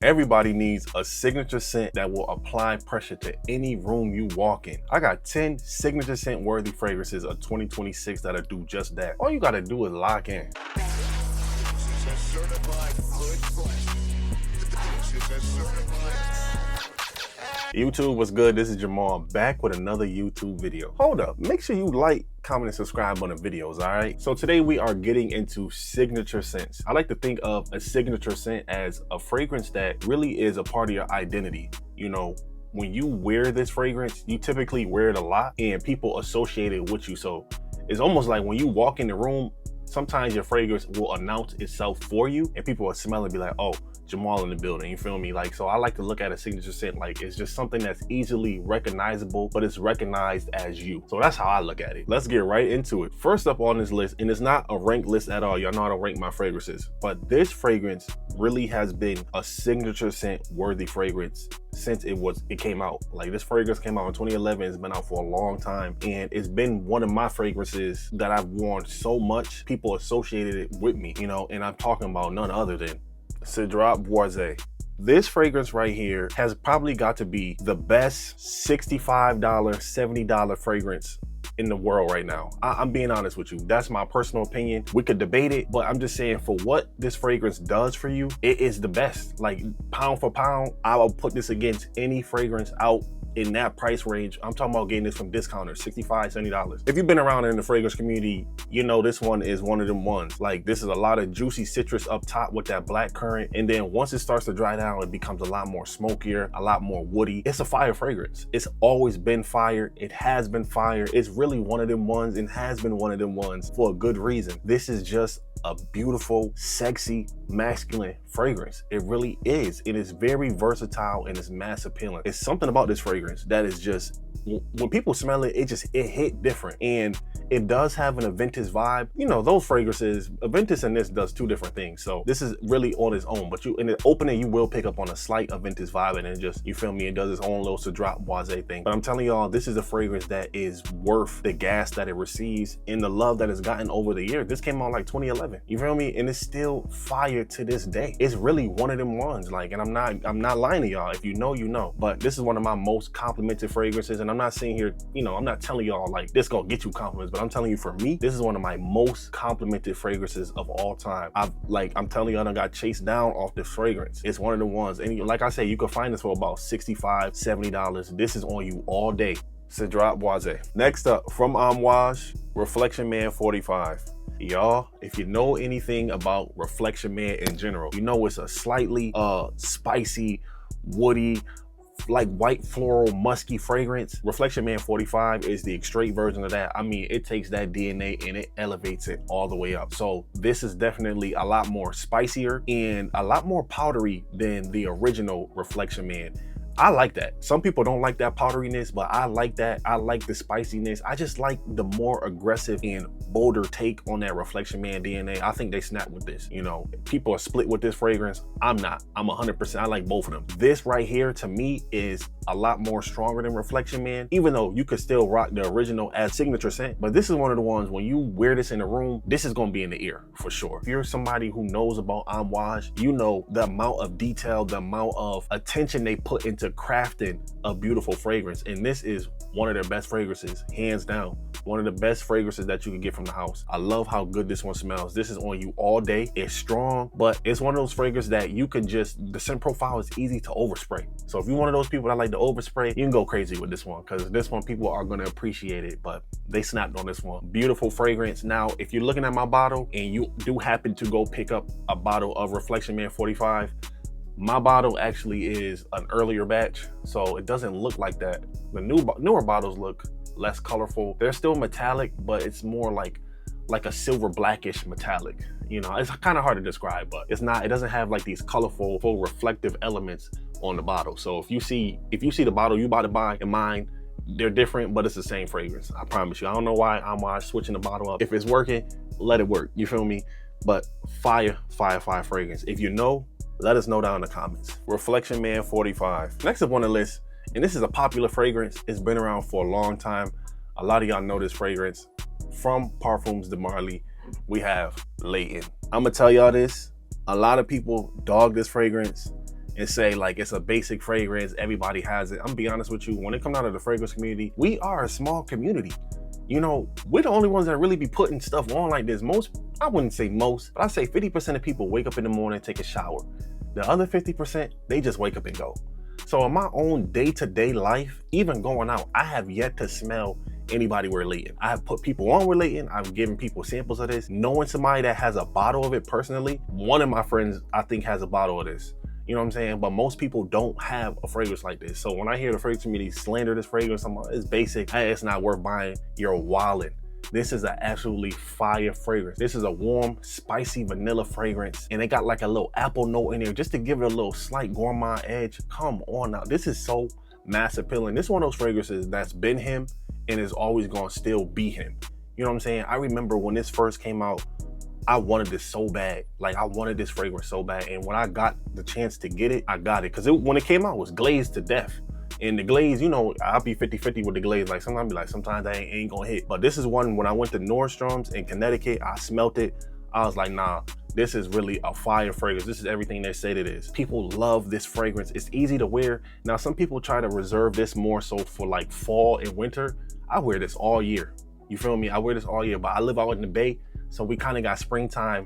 Everybody needs a signature scent that will apply pressure to any room you walk in. I got 10 signature scent worthy fragrances of 2026 that'll do just that. All you gotta do is lock in. YouTube, what's good? This is Jamal back with another YouTube video. Hold up, make sure you like, comment, and subscribe on the videos, all right? So today we are getting into signature scents. I like to think of a signature scent as a fragrance that really is a part of your identity. You know, when you wear this fragrance, you typically wear it a lot and people associate it with you. So it's almost like when you walk in the room, sometimes your fragrance will announce itself for you and people will smell it and be like, oh, Jamal in the building, you feel me? Like, so I like to look at a signature scent like it's just something that's easily recognizable, but it's recognized as you. So that's how I look at it. Let's get right into it. First up on this list, and it's not a ranked list at all, y'all know how to rank my fragrances, but this fragrance really has been a signature scent worthy fragrance since it came out. Like, this fragrance came out in 2011. It's been out for a long time, and it's been one of my fragrances that I've worn so much people associated it with me, you know, and I'm talking about none other than Cedrat Boise. This fragrance right here has probably got to be the best $65, $70 fragrance in the world right now. I'm being honest with you. That's my personal opinion. We could debate it, but I'm just saying for what this fragrance does for you, it is the best. Like, pound for pound, I will put this against any fragrance out in that price range. I'm talking about getting this from discounters, $65, $70. If you've been around in the fragrance community, you know this one is one of them ones. Like, this is a lot of juicy citrus up top with that black currant, and then once it starts to dry down, it becomes a lot more smokier, a lot more woody. It's a fire fragrance. It's always been fire. It has been fire. It's really one of them ones and has been one of them ones for a good reason. This is just a beautiful, sexy, masculine fragrance. It really is. It is very versatile and it's mass appealing. It's something about this fragrance that is just, when people smell it, it hit different. And it does have an Aventus vibe. You know, those fragrances, Aventus and this does two different things. So this is really on its own, but in the opening, you will pick up on a slight Aventus vibe, and then just, you feel me, it does its own little Cedrat Boise thing. But I'm telling y'all, this is a fragrance that is worth the gas that it receives and the love that it's gotten over the years. This came out like 2011, you feel me? And it's still fire to this day. It's really one of them ones. Like, and I'm not lying to y'all. If you know, you know. But this is one of my most complimented fragrances, and I'm not sitting here, you know, I'm not telling y'all like this gonna get you compliments, but I'm telling you, for me, this is one of my most complimented fragrances of all time. I'm telling you, I done got chased down off this fragrance. It's one of the ones, and like I say, you can find this for about $65, $70. This is on you all day. Cedrat Boise. Next up, from Amouage, Reflection Man 45. Y'all, if you know anything about Reflection Man in general, you know it's a slightly spicy, woody, like white floral musky fragrance. Reflection Man 45 is the straight version of that. I mean, it takes that DNA and it elevates it all the way up. So this is definitely a lot more spicier and a lot more powdery than the original Reflection Man. I like that. Some people don't like that powderiness, but I like that. I like the spiciness. I just like the more aggressive and bolder take on that Reflection Man DNA. I think they snap with this. You know, people are split with this fragrance. I'm not. I'm 100%. I like both of them. This right here, to me, is a lot more stronger than Reflection Man, even though you could still rock the original as signature scent. But this is one of the ones, when you wear this in the room, this is going to be in the ear for sure. If you're somebody who knows about Amouage, you know the amount of detail, the amount of attention they put into crafting a beautiful fragrance. And this is one of their best fragrances, hands down. One of the best fragrances that you can get from the house. I love how good this one smells. This is on you all day. It's strong, but it's one of those fragrances that you can just, the scent profile is easy to overspray. So if you're one of those people that like to overspray, you can go crazy with this one, because this one, people are going to appreciate it. But they snapped on this one. Beautiful fragrance. Now, if you're looking at my bottle and you do happen to go pick up a bottle of Reflection Man 45, my bottle actually is an earlier batch, so it doesn't look like that. The newer bottles look less colorful. They're still metallic, but it's more like a silver blackish metallic. You know, it's kind of hard to describe, but it's not. It doesn't have like these colorful, full reflective elements on the bottle. So if you see the bottle you about to buy and mine, they're different, but it's the same fragrance. I promise you. I don't know why I'm switching the bottle up. If it's working, let it work. You feel me? But fire fragrance. If you know, let us know down in the comments. Reflection Man 45. Next up on the list, and this is a popular fragrance. It's been around for a long time. A lot of y'all know this fragrance. From Parfums de Marly, we have Layton. I'm gonna tell y'all this. A lot of people dog this fragrance. and say like it's a basic fragrance, everybody has it. I'm gonna be honest with you, when it comes out of the fragrance community, we are a small community. You know, we're the only ones that really be putting stuff on like this. Most, I wouldn't say most, but I say 50% of people wake up in the morning, take a shower. The other 50%, they just wake up and go. So in my own day-to-day life, even going out, I have yet to smell anybody wear Layton. I have put people on with Layton. I've given people samples of this. Knowing somebody that has a bottle of it personally, one of my friends, I think, has a bottle of this. You know what I'm saying? But most people don't have a fragrance like this. So when I hear the fragrance community slander this fragrance, it's basic. Hey, it's not worth buying. You're wildin'. This is an absolutely fire fragrance. This is a warm, spicy vanilla fragrance. And it got like a little apple note in there just to give it a little slight gourmand edge. Come on now. This is so mass appealing. This is one of those fragrances that's been him and is always gonna still be him. You know what I'm saying? I remember when this first came out, I wanted this so bad. Like, I wanted this fragrance so bad. And when I got the chance to get it, I got it. Because when it came out, it was glazed to death. And the glaze, you know, I'll be 50-50 with the glaze. Like, sometimes I be like, sometimes I ain't gonna hit. But this is one, when I went to Nordstrom's in Connecticut, I smelt it. I was like, nah, this is really a fire fragrance. This is everything they said it is. People love this fragrance. It's easy to wear. Now, some people try to reserve this more so for like fall and winter. I wear this all year. You feel me? I wear this all year, but I live out in the Bay, so we kind of got springtime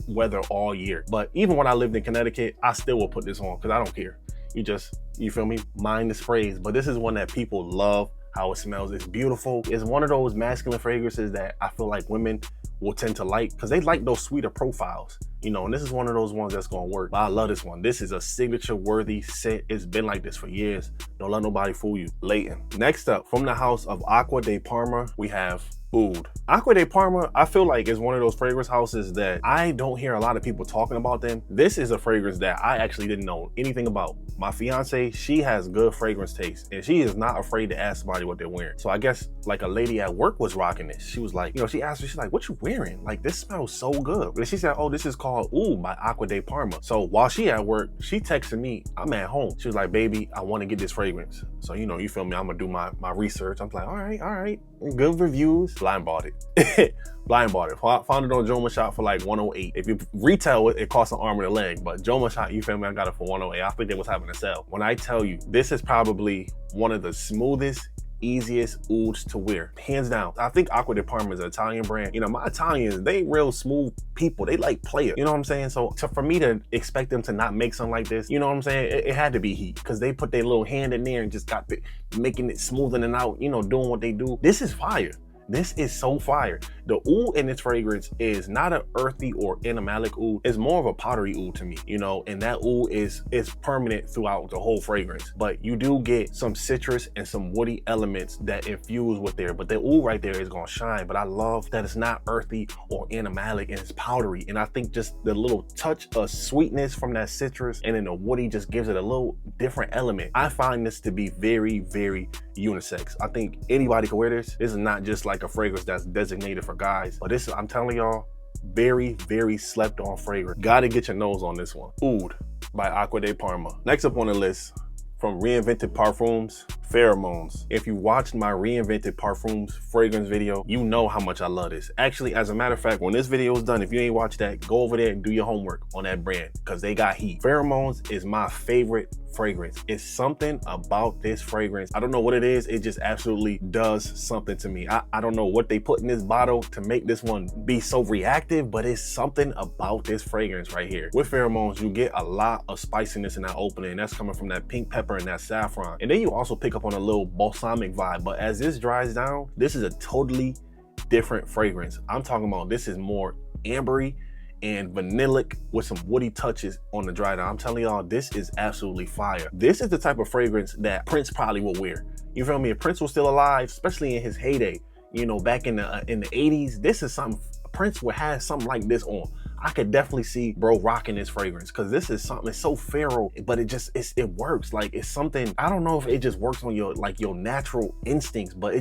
weather all year. But even when I lived in Connecticut, I still will put this on because I don't care. You feel me? Mind the sprays. But this is one that people love how it smells. It's beautiful. It's one of those masculine fragrances that I feel like women will tend to like because they like those sweeter profiles, you know, and this is one of those ones that's gonna work. But I love this one. This is a signature worthy scent. It's been like this for years. Don't let nobody fool you. Layton. Next up, from the house of Acqua Di Parma, we have Oud. Acqua Di Parma, I feel like is one of those fragrance houses that I don't hear a lot of people talking about them. This is a fragrance that I actually didn't know anything about. My fiance, she has good fragrance taste and she is not afraid to ask somebody what they're wearing. So I guess like a lady at work was rocking this. She was like, you know, she asked me, she's like, what you wearing? Like, this smells so good. And she said, oh, this is called Oud by Acqua Di Parma. So while she at work, she texted me, I'm at home. She was like, baby, I want to get this fragrance. So, you know, you feel me? I'm gonna do my research. I'm like, all right. Good reviews. Blind bought it. Blind bought it. Found it on Joma Shop for like 108. If you retail it, it costs an arm and a leg. But Joma Shop, you feel me? I got it for 108. I think they was having a sale. When I tell you, this is probably one of the smoothest, easiest ouds to wear, hands down. I think Acqua Di Parma is an Italian brand. You know, my Italians, they real smooth people. They like player. You know what I'm saying? So for me to expect them to not make something like this, you know what I'm saying? It had to be heat because they put their little hand in there and just got making it smoothing it out, you know, doing what they do. This is fire. This is so fire. The oud in its fragrance is not an earthy or animalic oud. It's more of a powdery oud to me, you know, and that oud is permanent throughout the whole fragrance. But you do get some citrus and some woody elements that infuse with there. But the oud right there is gonna shine. But I love that it's not earthy or animalic and it's powdery. And I think just the little touch of sweetness from that citrus and then the woody just gives it a little different element. I find this to be very, very unisex. I think anybody can wear this. This is not just like a fragrance that's designated for guys, but this is, I'm telling y'all, very, very slept on fragrance. Gotta get your nose on this one. Oud by Acqua Di Parma. Next up on the list, from Reinvented Parfums, Pheromones. If you watched my Reinvented Parfums fragrance video, you know how much I love this. Actually, as a matter of fact, when this video is done, if you ain't watched that, go over there and do your homework on that brand because they got heat. Pheromones is my favorite fragrance. It's something about this fragrance. I don't know what it is. It just absolutely does something to me. I don't know what they put in this bottle to make this one be so reactive, but it's something about this fragrance right here. With Pheromones, you get a lot of spiciness in that opening. That's coming from that pink pepper and that saffron. And then you also pick up on a little balsamic vibe. But as this dries down, this is a totally different fragrance. I'm talking about this is more ambery and vanillic with some woody touches on the dry down. I'm telling y'all, this is absolutely fire. This is the type of fragrance that Prince probably will wear. You feel me? If Prince was still alive, especially in his heyday, you know, back in the 80s, this is something Prince would have something like this on. I could definitely see bro rocking this fragrance because this is something, it's so feral, but it works. Like, it's something, I don't know if it just works on your natural instincts, but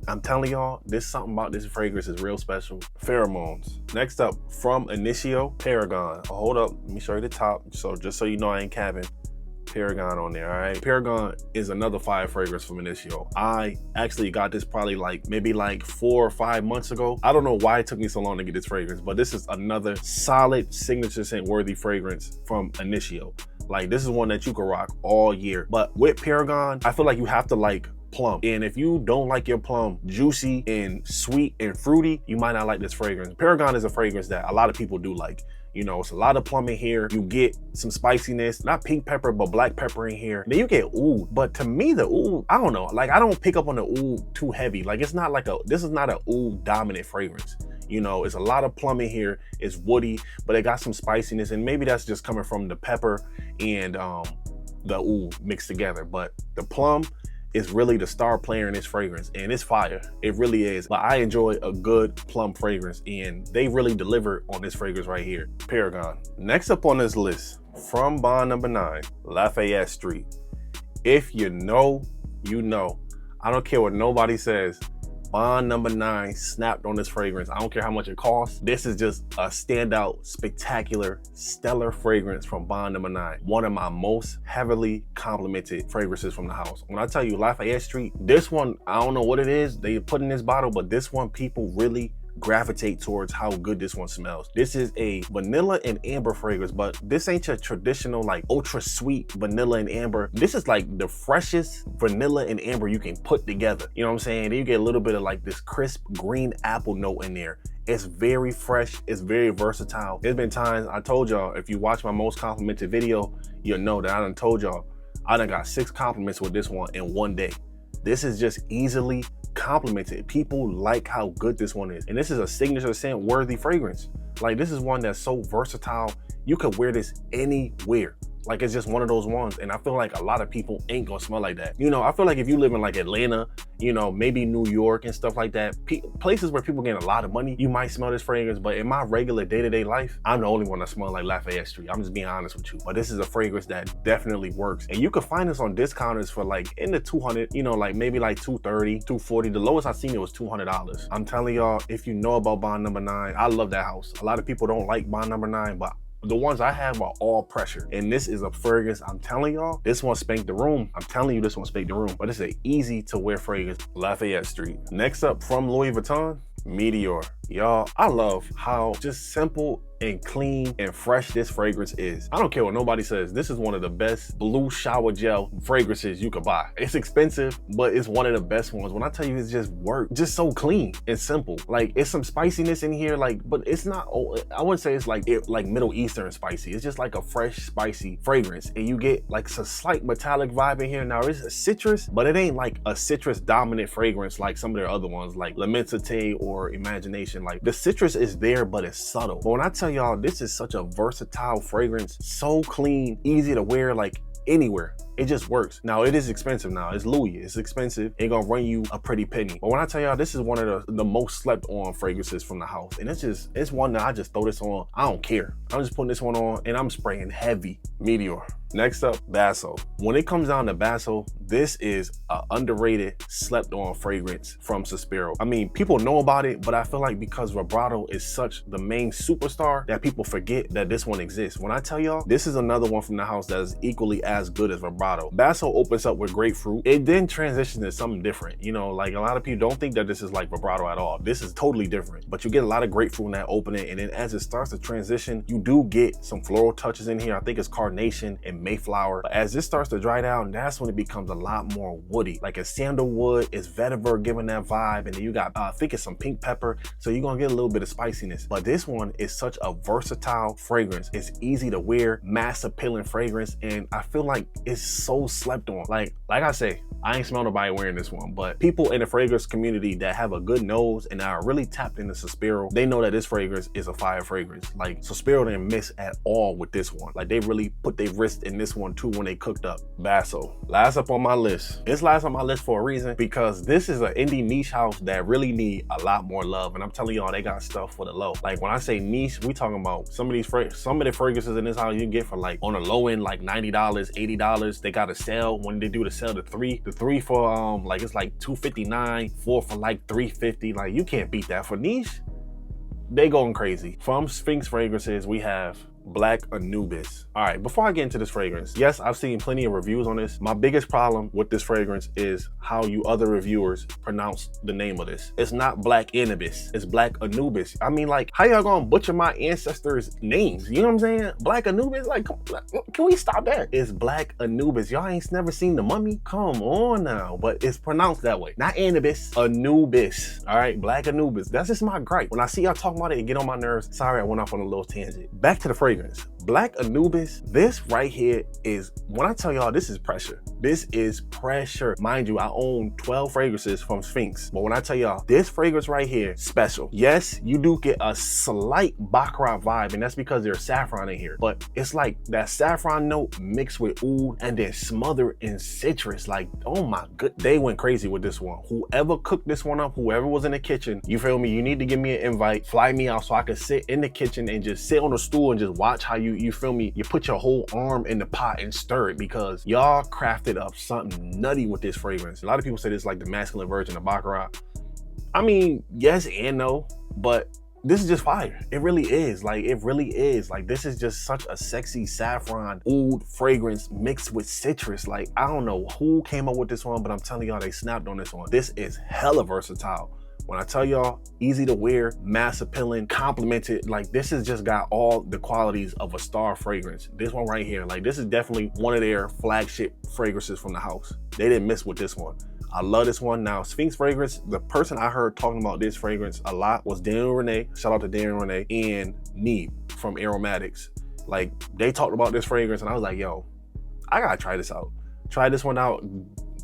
I'm telling y'all, there's something about this fragrance is real special. Pheromones. Next up, from Initio, Paragon. Oh, hold up, let me show you the top. So just so you know I ain't capping. Paragon on there, all right? Paragon is another fire fragrance from Initio. I actually got this probably maybe 4 or 5 months ago. I don't know why it took me so long to get this fragrance, but this is another solid signature scent worthy fragrance from Initio. Like this is one that you can rock all year. But with Paragon, I feel like you have to like plum. And if you don't like your plum juicy and sweet and fruity, you might not like this fragrance. Paragon is a fragrance that a lot of people do like. You know, it's a lot of plum in here. You get some spiciness, not pink pepper, but black pepper in here. Then you get oud. But to me, the oud, I don't know. Like, I don't pick up on the oud too heavy. Like, it's not like this is not an oud dominant fragrance. You know, it's a lot of plum in here. It's woody, but it got some spiciness. And maybe that's just coming from the pepper and the oud mixed together. But the plum is really the star player in this fragrance, and it's fire. It really is. But I enjoy a good plum fragrance, and they really deliver on this fragrance right here, Paragon. Next up on this list, from bond number 9, Lafayette Street. If you know, you know. I don't care what nobody says. Bond number 9 snapped on this fragrance. I don't care how much it costs. This is just a standout, spectacular, stellar fragrance from bond number 9. One of my most heavily complimented fragrances from the house. When I tell you Lafayette Street, this one, I don't know what it is they put in this bottle, but this one people really gravitate towards how good this one smells. This is a vanilla and amber fragrance, but this ain't your traditional like ultra sweet vanilla and amber. This is like the freshest vanilla and amber you can put together. You know what I'm saying? Then you get a little bit of like this crisp green apple note in there. It's very fresh, it's very versatile. There's been times I told y'all, if you watch my most complimented video, you'll know that I done told y'all I done got 6 compliments with this one in one day. This is just easily complimented. People like how good this one is. And this is a signature scent worthy fragrance. Like this is one that's so versatile. You could wear this anywhere. Like it's just one of those ones. And I feel like a lot of people ain't gonna smell like that. You know, I feel like if you live in like Atlanta, you know, maybe New York and stuff like that, places where people get a lot of money, you might smell this fragrance. But in my regular day-to-day life, I'm the only one that smells like Lafayette Street. I'm just being honest with you. But this is a fragrance that definitely works. And you can find this on discounters for like in the 200, you know, like maybe like 230, 240. The lowest I seen it was $200. I'm telling y'all, if you know about bond number 9, I love that house. A lot of people don't like bond number 9, but the ones I have are all pressure. And this is a fragrance, I'm telling y'all, this one spanked the room. I'm telling you, this one spanked the room. But it's an easy to wear fragrance, Lafayette Street. Next up from Louis Vuitton, Meteorè. Y'all, I love how just simple and clean and fresh this fragrance is. I don't care what nobody says. This is one of the best blue shower gel fragrances you could buy. It's expensive, but it's one of the best ones. When I tell you it's just work, just so clean and simple. Like it's some spiciness in here, like, but it's not, I wouldn't say it's like Middle Eastern spicy. It's just like a fresh, spicy fragrance. And you get like some slight metallic vibe in here. Now it's a citrus, but it ain't like a citrus dominant fragrance like some of their other ones, like L'Immensité or Imagination. Like the citrus is there, but it's subtle. But when I tell y'all, this is such a versatile fragrance, so clean, easy to wear like anywhere. It just works. Now it is expensive. Now it's Louis, it's expensive. It's gonna run you a pretty penny. But when I tell y'all, this is one of the most slept on fragrances from the house. And it's one that I just throw this on. I don't care. I'm just putting this one on and I'm spraying heavy. Meteorè. Next up, Basso. When it comes down to Basso, this is an underrated, slept on fragrance from Suspiro. I mean, people know about it, but I feel like because vibrato is such the main superstar that people forget that this one exists. When I tell y'all, this is another one from the house that is equally as good as vibrato. Basso opens up with grapefruit. It then transitions to something different. You know, like a lot of people don't think that this is like vibrato at all. This is totally different, but you get a lot of grapefruit in that opening. And then as it starts to transition, you do get some floral touches in here. I think it's carnation and Mayflower. But as this starts to dry down, that's when it becomes a lot more woody. Like it's sandalwood, it's vetiver giving that vibe. And then you got, I think it's some pink pepper. So you're gonna get a little bit of spiciness. But this one is such a versatile fragrance. It's easy to wear, mass appealing fragrance. And I feel like it's so slept on. Like I say, I ain't smell nobody wearing this one, but people in the fragrance community that have a good nose and are really tapped into Suspiro, they know that this fragrance is a fire fragrance. Like Suspiro didn't miss at all with this one. Like they really put their wrist in this one too when they cooked up. Basso, last up on my list. It's last on my list for a reason, because this is an indie niche house that really need a lot more love. And I'm telling y'all, they got stuff for the low. Like when I say niche, we talking about some of the fragrances in this house you can get for like on the low end, like $90, $80. They got a sale when they do the sale, the three for like it's like $259, 4 for like $350. Like you can't beat that for niche. They going crazy. From Sphinx Fragrances, we have Black Anubis. All right, before I get into this fragrance, yes, I've seen plenty of reviews on this. My biggest problem with this fragrance is how you other reviewers pronounce the name of this. It's not Black Anubis, it's Black Anubis. I mean, like, how y'all gonna butcher my ancestors' names? You know what I'm saying? Black Anubis, like, can we stop that? It's Black Anubis. Y'all ain't never seen The Mummy? Come on now, but it's pronounced that way. Not Anubis, Anubis. All right, Black Anubis. That's just my gripe. When I see y'all talking about it, it get on my nerves. Sorry, I went off on a little tangent. Back to the fragrance. Black Anubis, this right here is, when I tell y'all, this is pressure. This is pressure. Mind you, I own 12 fragrances from Sphinx, but when I tell y'all, this fragrance right here, special. Yes, you do get a slight Baccarat vibe, and that's because there's saffron in here, but it's like that saffron note mixed with oud and then smothered in citrus. Like, oh my good, they went crazy with this one. Whoever cooked this one up, whoever was in the kitchen, you feel me? You need to give me an invite, fly me out so I could sit in the kitchen and just sit on a stool and just watch how you feel me? You put your whole arm in the pot and stir it, because y'all crafted up something nutty with this fragrance. A lot of people say this is like the masculine version of Baccarat. I mean, yes and no, but this is just fire. It really is. Like, it really is. Like, this is just such a sexy saffron oud fragrance mixed with citrus. Like, I don't know who came up with this one, but I'm telling y'all, they snapped on this one. This is hella versatile. When I tell y'all, easy to wear, mass appealing, complimented, like, this has just got all the qualities of a star fragrance. This one right here, like, this is definitely one of their flagship fragrances from the house. They didn't miss with this one. I love this one. Now, Sphinx fragrance, the person I heard talking about this fragrance a lot was Daniel Renee. Shout out to Daniel Renee and Neeb from Aromatics. Like, they talked about this fragrance and I was like, yo, I gotta try this out. Tried this one out,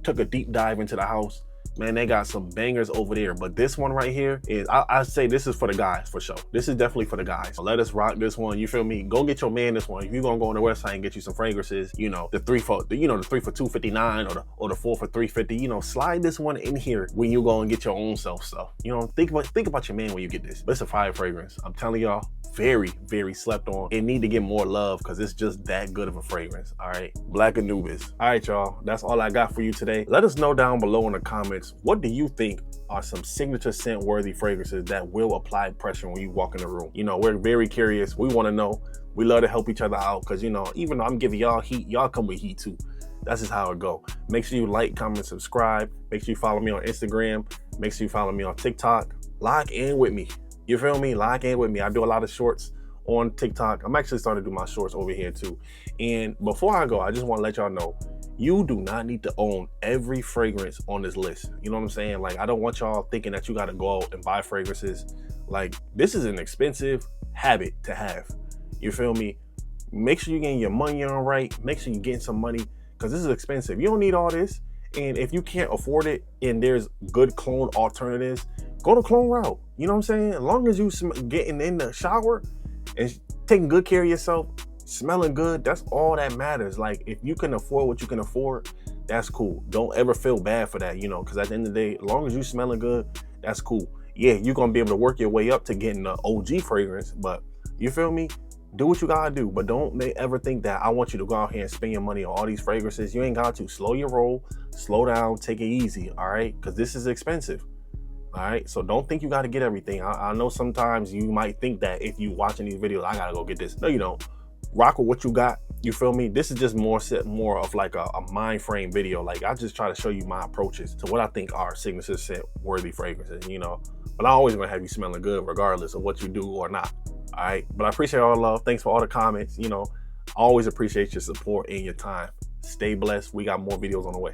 took a deep dive into the house. Man, they got some bangers over there, but this one right here is, I say this is for the guys for sure. This is definitely for the guys. So let us rock this one. You feel me? Go get your man this one. If you're gonna go on the website and get you some fragrances, you know, the 3 for $259 or the 4 for $350. You know, slide this one in here when you go and get your own self stuff. You know, think about your man when you get this. But it's a fire fragrance. I'm telling y'all, very, very slept on. It need to get more love because it's just that good of a fragrance. All right, Black Anubis. All right, y'all, that's all I got for you today. Let us know down below in the comments, what do you think are some signature scent worthy fragrances that will apply pressure when you walk in the room? You know, we're very curious. We want to know. We love to help each other out because, you know, even though I'm giving y'all heat, y'all come with heat too. That's just how it go. Make sure you like, comment, subscribe. Make sure you follow me on Instagram. Make sure you follow me on TikTok. Lock in with me. You feel me? Lock in with me. I do a lot of shorts on TikTok. I'm actually starting to do my shorts over here too. And before I go, I just want to let y'all know, you do not need to own every fragrance on this list. You know what I'm saying? Like, I don't want y'all thinking that you got to go out and buy fragrances. Like, this is an expensive habit to have. You feel me? Make sure you're getting your money on right. Make sure you're getting some money because this is expensive. You don't need all this. And if you can't afford it and there's good clone alternatives, go the clone route. You know what I'm saying? As long as you getting in the shower and taking good care of yourself, smelling good, that's all that matters. Like, if you can afford what you can afford, that's cool. Don't ever feel bad for that, you know, because at the end of the day, as long as you smelling good, that's cool. Yeah, you're gonna be able to work your way up to getting the OG fragrance, but you feel me? Do what you gotta do, but don't ever think that I want you to go out here and spend your money on all these fragrances. You ain't got to. Slow your roll, slow down, take it easy, all right? Because this is expensive. All right, so don't think you got to get everything. I know sometimes you might think that if you watching these videos, I gotta go get this. No, you don't. Rock with what you got. You feel me? This is just more of like a mind frame video. Like, I just try to show you my approaches to what I think are signature scent worthy fragrances, you know. But I always gonna have you smelling good regardless of what you do or not. All right, but I appreciate all the love. Thanks for all the comments. You know, I always appreciate your support and your time. Stay blessed. We got more videos on the way.